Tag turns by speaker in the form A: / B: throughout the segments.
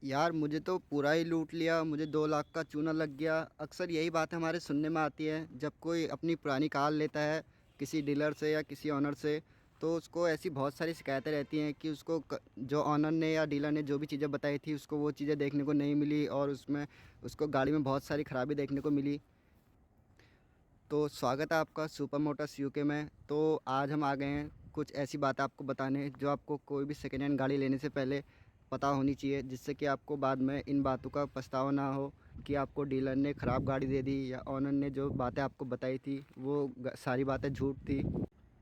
A: यार मुझे तो पूरा ही लूट लिया, मुझे 2 लाख का चूना लग गया। अक्सर यही बात हमारे सुनने में आती है जब कोई अपनी पुरानी कार लेता है किसी डीलर से या किसी ऑनर से, तो उसको ऐसी बहुत सारी शिकायतें रहती हैं कि उसको जो ऑनर ने या डीलर ने जो भी चीज़ें बताई थी उसको वो चीज़ें देखने को नहीं मिली और उसमें उसको गाड़ी में बहुत सारी ख़राबी देखने को मिली। तो स्वागत है आपका सुपर मोटर्स यूके में। तो आज हम आ गए हैं कुछ ऐसी बातें आपको बताने जो आपको कोई भी सेकेंड हैंड गाड़ी लेने से पहले पता होनी चाहिए, जिससे कि आपको बाद में इन बातों का पछतावा ना हो कि आपको डीलर ने ख़राब गाड़ी दे दी या ऑनर ने जो बातें आपको बताई थी वो सारी बातें झूठ थी।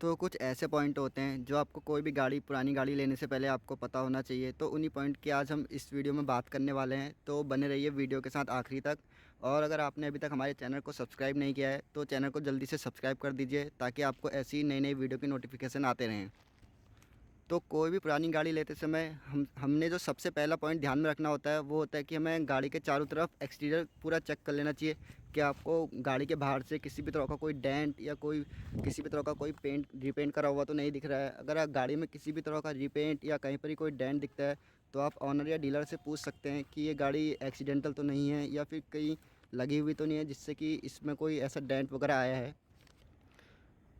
A: तो कुछ ऐसे पॉइंट होते हैं जो आपको कोई भी गाड़ी पुरानी गाड़ी लेने से पहले आपको पता होना चाहिए, तो उन्हीं पॉइंट की आज हम इस वीडियो में बात करने वाले हैं। तो बने रहिए वीडियो के साथ आखिरी तक। और अगर आपने अभी तक हमारे चैनल को सब्सक्राइब नहीं किया है तो चैनल को जल्दी से सब्सक्राइब कर दीजिए ताकि आपको ऐसी नई नई वीडियो की नोटिफिकेशन आते रहें। तो कोई भी पुरानी गाड़ी लेते समय हमने जो सबसे पहला पॉइंट ध्यान में रखना होता है वो होता है कि हमें गाड़ी के चारों तरफ एक्सटीरियर पूरा चेक कर लेना चाहिए कि आपको गाड़ी के बाहर से किसी भी तरह का कोई डेंट या कोई किसी भी तरह का कोई पेंट रीपेंट करा हुआ तो नहीं दिख रहा है। अगर आप गाड़ी में किसी भी तरह का रीपेंट या कहीं पर ही कोई डेंट दिखता है तो आप ऑनर या डीलर से पूछ सकते हैं कि ये गाड़ी एक्सीडेंटल तो नहीं है या फिर कहीं लगी हुई तो नहीं है जिससे कि इसमें कोई ऐसा डेंट वगैरह आया है।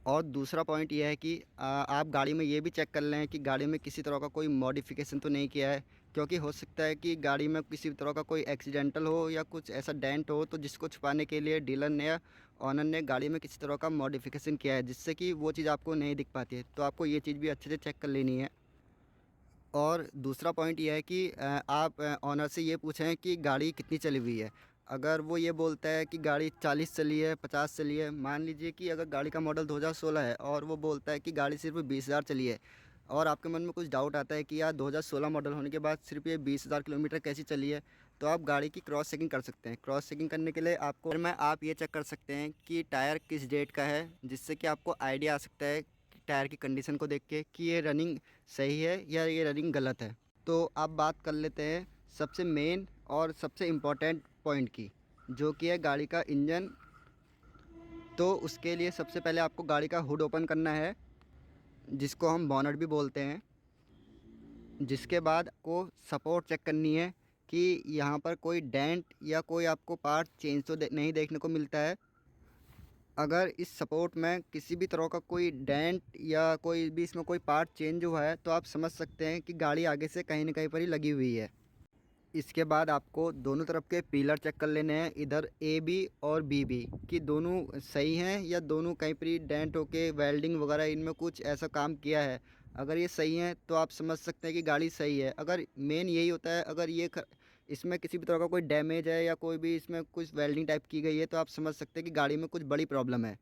A: और दूसरा पॉइंट ये है कि आप गाड़ी में ये भी चेक कर लें कि गाड़ी में किसी तरह का कोई मॉडिफिकेशन तो नहीं किया है, क्योंकि हो सकता है कि गाड़ी में किसी भी तरह का कोई एक्सीडेंटल हो या कुछ ऐसा डेंट हो तो जिसको छुपाने के लिए डीलर ने या ऑनर ने गाड़ी में किसी तरह का मॉडिफिकेशन किया है जिससे कि वो चीज़ आपको नहीं दिख पाती है। तो आपको ये चीज़ भी अच्छे से चेक कर लेनी है। और दूसरा पॉइंट ये है कि आप ऑनर से ये पूछें कि गाड़ी कितनी चली हुई है। अगर वो ये बोलता है कि गाड़ी 40 चली है, 50 चली है, मान लीजिए कि अगर गाड़ी का मॉडल 2016 है और वो बोलता है कि गाड़ी सिर्फ 20,000 चली है और आपके मन में कुछ डाउट आता है कि यार 2016 मॉडल होने के बाद सिर्फ ये 20,000 किलोमीटर कैसी चली है, तो आप गाड़ी की क्रॉस चेकिंग कर सकते हैं। क्रॉस चेकिंग करने के लिए आपको में आप ये चेक कर सकते हैं कि टायर किस डेट का है, जिससे कि आपको आइडिया आ सकता है कि टायर की कंडीशन को देख के कि ये रनिंग सही है या ये रनिंग गलत है। तो अब बात कर लेते हैं सबसे मेन और सबसे इम्पोर्टेंट पॉइंट की, जो कि है गाड़ी का इंजन। तो उसके लिए सबसे पहले आपको गाड़ी का हुड ओपन करना है, जिसको हम बॉनेट भी बोलते हैं। जिसके बाद आपको सपोर्ट चेक करनी है कि यहाँ पर कोई डेंट या कोई आपको पार्ट चेंज तो नहीं देखने को मिलता है। अगर इस सपोर्ट में किसी भी तरह का कोई डेंट या कोई भी इसमें कोई पार्ट चेंज हुआ है तो आप समझ सकते हैं कि गाड़ी आगे से कहीं ना कहीं पर ही लगी हुई है। इसके बाद आपको दोनों तरफ के पिलर चेक कर लेने हैं, इधर ए बी और बी बी, कि दोनों सही हैं या दोनों कहीं पर डेंट होके वेल्डिंग वगैरह इनमें कुछ ऐसा काम किया है। अगर ये सही है तो आप समझ सकते हैं कि गाड़ी सही है। अगर मेन यही होता है, अगर ये इसमें किसी भी तरह का कोई डैमेज है या कोई भी इसमें कुछ वेल्डिंग टाइप की गई है तो आप समझ सकते हैं कि गाड़ी में कुछ बड़ी प्रॉब्लम है।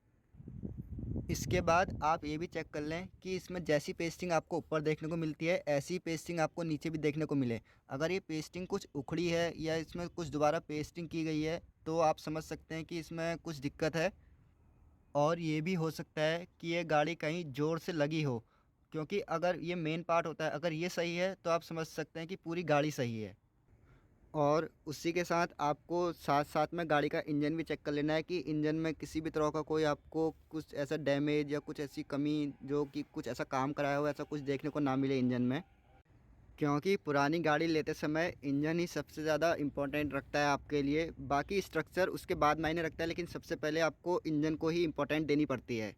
A: इसके बाद आप ये भी चेक कर लें कि इसमें जैसी पेस्टिंग आपको ऊपर देखने को मिलती है ऐसी पेस्टिंग आपको नीचे भी देखने को मिले। अगर ये पेस्टिंग कुछ उखड़ी है या इसमें कुछ दोबारा पेस्टिंग की गई है तो आप समझ सकते हैं कि इसमें कुछ दिक्कत है। और ये भी हो सकता है कि ये गाड़ी कहीं ज़ोर से लगी हो, क्योंकि अगर ये मेन पार्ट होता है, अगर ये सही है तो आप समझ सकते हैं कि पूरी गाड़ी सही है। और उसी के साथ आपको साथ साथ में गाड़ी का इंजन भी चेक कर लेना है कि इंजन में किसी भी तरह का कोई आपको कुछ ऐसा डैमेज या कुछ ऐसी कमी जो कि कुछ ऐसा काम कराया हो ऐसा कुछ देखने को ना मिले इंजन में। क्योंकि पुरानी गाड़ी लेते समय इंजन ही सबसे ज़्यादा इम्पोर्टेंट रखता है आपके लिए, बाकी स्ट्रक्चर उसके बाद मायने रखता है, लेकिन सबसे पहले आपको इंजन को ही इम्पोर्टेंट देनी पड़ती है।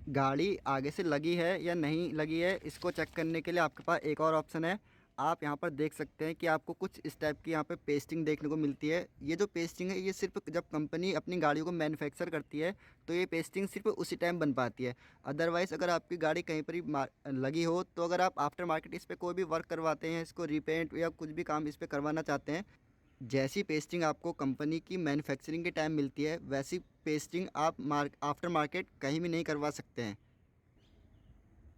A: गाड़ी आगे से लगी है या नहीं लगी है इसको चेक करने के लिए आपके पास एक और ऑप्शन है। आप यहाँ पर देख सकते हैं कि आपको कुछ इस टाइप की यहाँ पे पेस्टिंग देखने को मिलती है। ये जो पेस्टिंग है ये सिर्फ जब कंपनी अपनी गाड़ियों को मैन्युफैक्चर करती है तो ये पेस्टिंग सिर्फ उसी टाइम बन पाती है। अदरवाइज़ अगर आपकी गाड़ी कहीं पर ही लगी हो तो अगर आप आफ्टर मार्केट इस पर कोई भी वर्क करवाते हैं, इसको रीपेंट या कुछ भी काम इस पर करवाना चाहते हैं, जैसी पेस्टिंग आपको कंपनी की मैन्युफैक्चरिंग के टाइम मिलती है वैसी पेस्टिंग आप आफ्टर मार्केट कहीं भी नहीं करवा सकते हैं।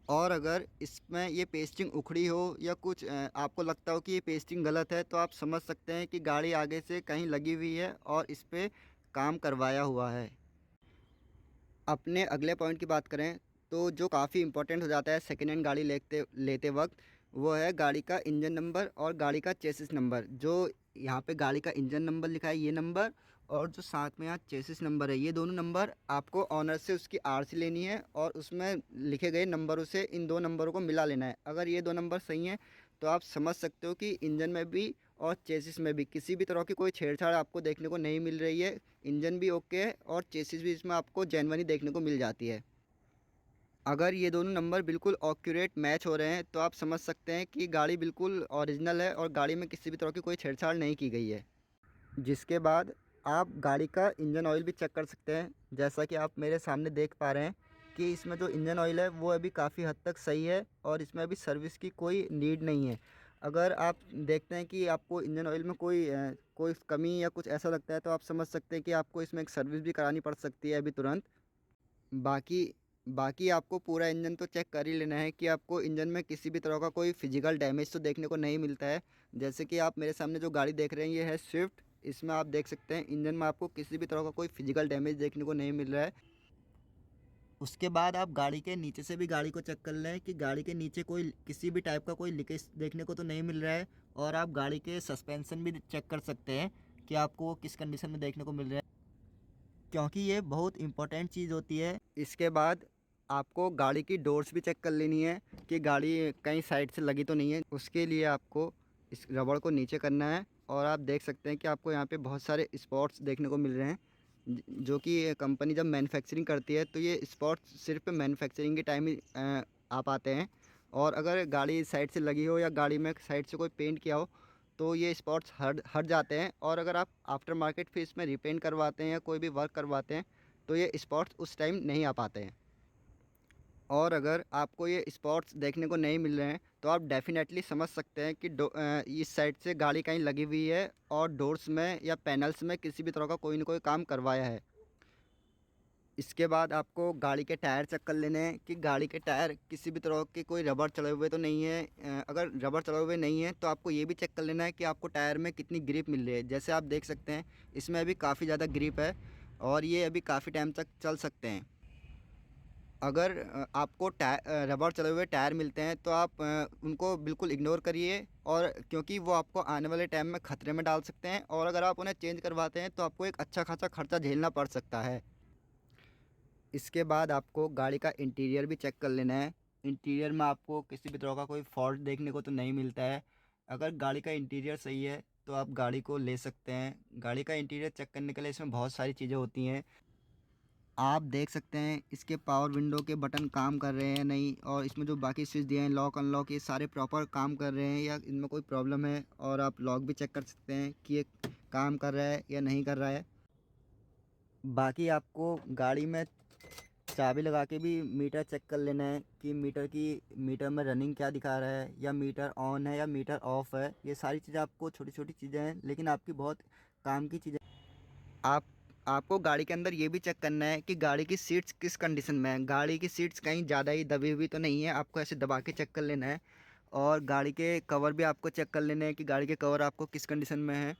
A: और अगर इसमें ये पेस्टिंग उखड़ी हो या कुछ आपको लगता हो कि ये पेस्टिंग गलत है तो आप समझ सकते हैं कि गाड़ी आगे से कहीं लगी हुई है और इस पे काम करवाया हुआ है। अपने अगले पॉइंट की बात करें तो जो काफ़ी इम्पोर्टेंट हो जाता है सेकेंड हैंड गाड़ी लेते लेते वक्त, वो है गाड़ी का इंजन नंबर और गाड़ी का चेसिस नंबर। जो यहाँ पे गाड़ी का इंजन नंबर लिखा है ये नंबर, और जो साथ में यहाँ चेसिस नंबर है, ये दोनों नंबर आपको ऑनर से उसकी आरसी लेनी है और उसमें लिखे गए नंबरों से इन दो नंबरों को मिला लेना है। अगर ये दो नंबर सही हैं तो आप समझ सकते हो कि इंजन में भी और चेसिस में भी किसी भी तरह की कोई छेड़छाड़ आपको देखने को नहीं मिल रही है। इंजन भी ओके है और चेसिस भी इसमें आपको जेन्युइन देखने को मिल जाती है। अगर ये दोनों नंबर बिल्कुल ऑक्यूरेट मैच हो रहे हैं तो आप समझ सकते हैं कि गाड़ी बिल्कुल ओरिजिनल है और गाड़ी में किसी भी तरह की कोई छेड़छाड़ नहीं की गई है। जिसके बाद आप गाड़ी का इंजन ऑयल भी चेक कर सकते हैं। जैसा कि आप मेरे सामने देख पा रहे हैं कि इसमें जो इंजन ऑयल है वो अभी काफ़ी हद तक सही है और इसमें अभी सर्विस की कोई नीड नहीं है। अगर आप देखते हैं कि आपको इंजन ऑयल में कोई कमी या कुछ ऐसा लगता है तो आप समझ सकते हैं कि आपको इसमें एक सर्विस भी करानी पड़ सकती है अभी तुरंत। बाकी बाकी आपको पूरा इंजन तो चेक कर ही लेना है कि आपको इंजन में किसी भी तरह का कोई फिजिकल डैमेज तो देखने को नहीं मिलता है। जैसे कि आप मेरे सामने जो गाड़ी देख रहे हैं ये है स्विफ्ट। इसमें आप देख सकते हैं इंजन में आपको किसी भी तरह का कोई फिजिकल डैमेज देखने को नहीं मिल रहा है। उसके बाद आप गाड़ी के नीचे से भी गाड़ी को चेक कर लें कि गाड़ी के नीचे कोई किसी भी टाइप का कोई लीकेज देखने को तो नहीं मिल रहा है। और आप गाड़ी के सस्पेंशन भी चेक कर सकते हैं कि आपको वो किस कंडीशन में देखने को मिल रहा है, क्योंकि ये बहुत इंपॉर्टेंट चीज़ होती है। इसके बाद आपको गाड़ी की डोर्स भी चेक कर लेनी है कि गाड़ी कहीं साइड से लगी तो नहीं है। उसके लिए आपको इस रबड़ को नीचे करना है और आप देख सकते हैं कि आपको यहाँ पे बहुत सारे स्पॉट्स देखने को मिल रहे हैं जो कि कंपनी जब मैन्युफैक्चरिंग करती है तो ये स्पॉट्स सिर्फ मैन्युफैक्चरिंग के टाइम ही आ पाते हैं। और अगर गाड़ी साइड से लगी हो या गाड़ी में साइड से कोई पेंट किया हो तो ये स्पॉट्स हट हट जाते हैं। और अगर आप आफ्टर मार्केट फिर इसमें रिपेंट करवाते हैं या कोई भी वर्क करवाते हैं तो ये स्पॉट्स उस टाइम नहीं आ पाते हैं। और अगर आपको ये स्पॉट्स देखने को नहीं मिल रहे हैं तो आप डेफिनेटली समझ सकते हैं कि इस साइड से गाड़ी कहीं लगी हुई है और डोर्स में या पैनल्स में किसी भी तरह का कोई ना कोई काम करवाया है। इसके बाद आपको गाड़ी के टायर चेक कर लेने हैं कि गाड़ी के टायर किसी भी तरह के कोई रबड़ चढ़े हुए तो नहीं है। अगर रबड़ चढ़े हुए नहीं है तो आपको ये भी चेक कर लेना है कि आपको टायर में कितनी ग्रिप मिल रही है। जैसे आप देख सकते हैं इसमें अभी काफ़ी ज़्यादा ग्रिप है और ये अभी काफ़ी टाइम तक चल सकते हैं। अगर आपको रबड़ चढ़े हुए टायर मिलते हैं तो आप उनको बिल्कुल इग्नोर करिए, और क्योंकि वो आपको आने वाले टाइम में ख़तरे में डाल सकते हैं और अगर आप उन्हें चेंज करवाते हैं तो आपको एक अच्छा खासा खर्चा झेलना पड़ सकता है। इसके बाद आपको गाड़ी का इंटीरियर भी चेक कर लेना है। इंटीरियर में आपको किसी भी तरह का कोई फॉल्ट देखने को तो नहीं मिलता है। अगर गाड़ी का इंटीरियर सही है तो आप गाड़ी को ले सकते हैं। गाड़ी का इंटीरियर चेक करने के लिए इसमें बहुत सारी चीज़ें होती हैं। आप देख सकते हैं इसके पावर विंडो के बटन काम कर रहे हैं नहीं, और इसमें जो बाकी स्विच दिए हैं लॉक अनलॉक ये सारे प्रॉपर काम कर रहे हैं या इनमें कोई प्रॉब्लम है। और आप लॉक भी चेक कर सकते हैं कि ये काम कर रहा है या नहीं कर रहा है। बाकी आपको गाड़ी में चाबी लगा के भी मीटर चेक कर लेना है कि मीटर में रनिंग क्या दिखा रहा है, या मीटर ऑन है या मीटर ऑफ है। ये सारी चीज़ें आपको छोटी छोटी चीज़ें हैं लेकिन आपकी बहुत काम की चीज़ें। आप आपको गाड़ी के अंदर ये भी चेक करना है कि गाड़ी की सीट्स किस कंडीशन में है। गाड़ी की सीट्स कहीं ज़्यादा ही दबी हुई तो नहीं है, आपको ऐसे दबा के चेक कर लेना है। और गाड़ी के कवर भी आपको चेक कर लेने हैं कि गाड़ी के कवर आपको किस कंडीशन में है।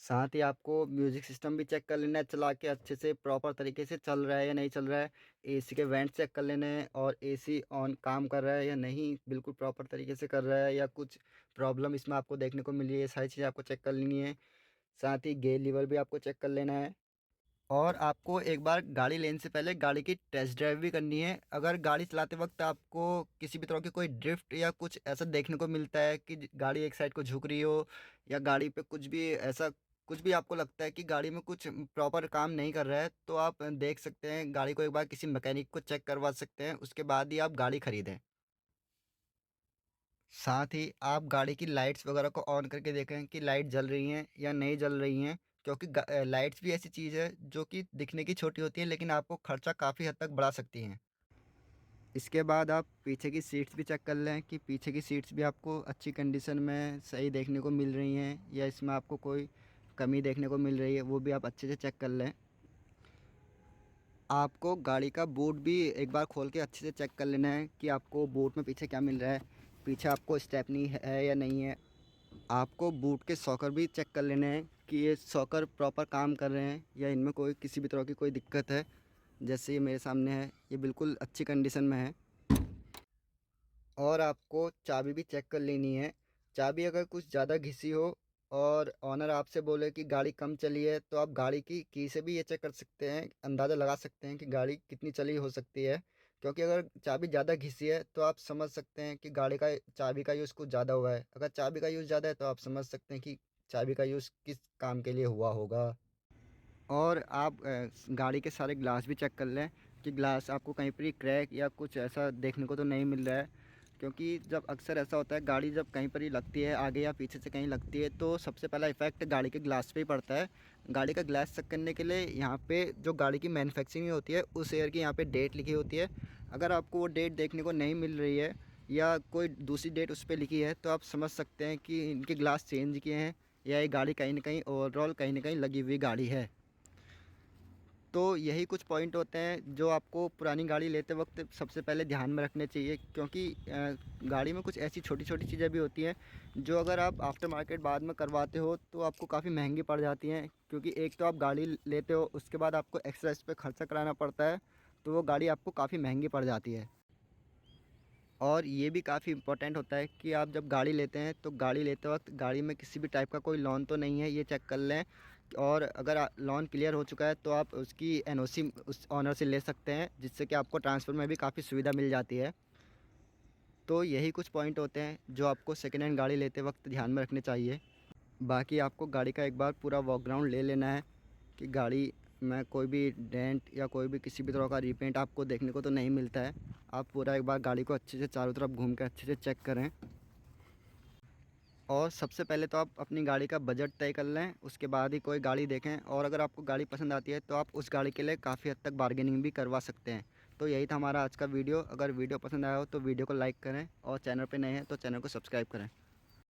A: साथ ही आपको म्यूज़िक सिस्टम भी चेक कर लेना है चला के अच्छे से प्रॉपर तरीके से चल रहा है या नहीं चल रहा है। एसी के वेंट चेक कर लेने हैं और एसी ऑन काम कर रहा है या नहीं, बिल्कुल प्रॉपर तरीके से कर रहा है या कुछ प्रॉब्लम इसमें आपको देखने को मिली है। ये सारी चीज़ें आपको चेक कर लेनी है। साथ ही गियर लीवर भी आपको चेक कर लेना है। और आपको एक बार गाड़ी लेने से पहले गाड़ी की टेस्ट ड्राइव भी करनी है। अगर गाड़ी चलाते वक्त आपको किसी भी तरह की कोई ड्रिफ्ट या कुछ ऐसा देखने को मिलता है कि गाड़ी एक साइड को झुक रही हो, या गाड़ी पे कुछ भी ऐसा कुछ भी आपको लगता है कि गाड़ी में कुछ प्रॉपर काम नहीं कर रहा है तो आप देख सकते हैं, गाड़ी को एक बार किसी मैकेनिक को चेक करवा सकते हैं, उसके बाद ही आप गाड़ी खरीदें। साथ ही आप गाड़ी की लाइट्स वगैरह को ऑन करके देखें कि लाइट जल रही हैं या नहीं जल रही हैं, क्योंकि लाइट्स भी ऐसी चीज़ है जो कि दिखने की छोटी होती है लेकिन आपको खर्चा काफ़ी हद तक बढ़ा सकती हैं। इसके बाद आप पीछे की सीट्स भी चेक कर लें कि पीछे की सीट्स भी आपको अच्छी कंडीशन में सही देखने को मिल रही हैं या इसमें आपको कोई कमी देखने को मिल रही है, वो भी आप अच्छे से चेक कर लें। आपको गाड़ी का बूट भी एक बार खोल के अच्छे से चेक कर लेना है कि आपको बूट में पीछे क्या मिल रहा है, पीछे आपको स्टेपनी है या नहीं है। आपको बूट के सॉकर भी चेक कर लेने हैं कि ये सॉकर प्रॉपर काम कर रहे हैं या इनमें कोई किसी भी तरह की कोई दिक्कत है। जैसे ये मेरे सामने है, ये बिल्कुल अच्छी कंडीशन में है। और आपको चाबी भी चेक कर लेनी है। चाबी अगर कुछ ज़्यादा घिसी हो और ऑनर आपसे बोले कि गाड़ी कम चली है तो आप गाड़ी की से भी ये चेक कर सकते हैं, अंदाज़ा लगा सकते हैं कि गाड़ी कितनी चली हो सकती है। क्योंकि अगर चाबी ज़्यादा घिसी है तो आप समझ सकते हैं कि गाड़ी का चाबी का यूज़ कुछ ज़्यादा हुआ है। अगर चाबी का यूज़ ज़्यादा है तो आप समझ सकते हैं कि चाबी का यूज़ किस काम के लिए हुआ होगा। और आप गाड़ी के सारे ग्लास भी चेक कर लें कि ग्लास आपको कहीं पर ही क्रैक या कुछ ऐसा देखने को तो नहीं मिल रहा है। क्योंकि जब अक्सर ऐसा होता है, गाड़ी जब कहीं पर ही लगती है, आगे या पीछे से कहीं लगती है, तो सबसे पहला इफ़ेक्ट गाड़ी के ग्लास पे ही पड़ता है। गाड़ी का ग्लास चेक करने के लिए यहाँ पे जो गाड़ी की मैन्युफैक्चरिंग होती है उस ईयर की यहाँ पे डेट लिखी होती है। अगर आपको वो डेट देखने को नहीं मिल रही है या कोई दूसरी डेट उस पर लिखी है, तो आप समझ सकते हैं कि इनके ग्लास चेंज किए हैं या ये गाड़ी कहीं ना कहीं ओवरऑल कहीं ना कहीं लगी हुई गाड़ी है। तो यही कुछ पॉइंट होते हैं जो आपको पुरानी गाड़ी लेते वक्त सबसे पहले ध्यान में रखने चाहिए। क्योंकि गाड़ी में कुछ ऐसी छोटी छोटी चीज़ें भी होती हैं जो अगर आप आफ्टर मार्केट बाद में करवाते हो तो आपको काफ़ी महंगी पड़ जाती हैं। क्योंकि एक तो आप गाड़ी लेते हो, उसके बाद आपको एक्स्ट्रा इस पर खर्चा कराना पड़ता है, तो वो गाड़ी आपको काफ़ी महंगी पड़ जाती है। और ये भी काफ़ी इम्पोर्टेंट होता है कि आप जब गाड़ी लेते हैं तो गाड़ी लेते वक्त गाड़ी में किसी भी टाइप का कोई लोन तो नहीं है, ये चेक कर लें। और अगर लोन क्लियर हो चुका है तो आप उसकी एनओसी उस ऑनर से ले सकते हैं, जिससे कि आपको ट्रांसफ़र में भी काफ़ी सुविधा मिल जाती है। तो यही कुछ पॉइंट होते हैं जो आपको सेकेंड हैंड गाड़ी लेते वक्त ध्यान में रखने चाहिए। बाकी आपको गाड़ी का एक बार पूरा वॉक ग्राउंड ले लेना है कि गाड़ी में कोई भी डेंट या कोई भी किसी भी तरह का रीपेंट आपको देखने को तो नहीं मिलता है। आप पूरा एक बार गाड़ी को अच्छे से चारों तरफ घूम कर अच्छे से चेक करें। और सबसे पहले तो आप अपनी गाड़ी का बजट तय कर लें, उसके बाद ही कोई गाड़ी देखें। और अगर आपको गाड़ी पसंद आती है तो आप उस गाड़ी के लिए काफ़ी हद तक बार्गेनिंग भी करवा सकते हैं। तो यही था हमारा आज का वीडियो। अगर वीडियो पसंद आया हो तो वीडियो को लाइक करें और चैनल पे नए हैं तो चैनल को सब्सक्राइब करें।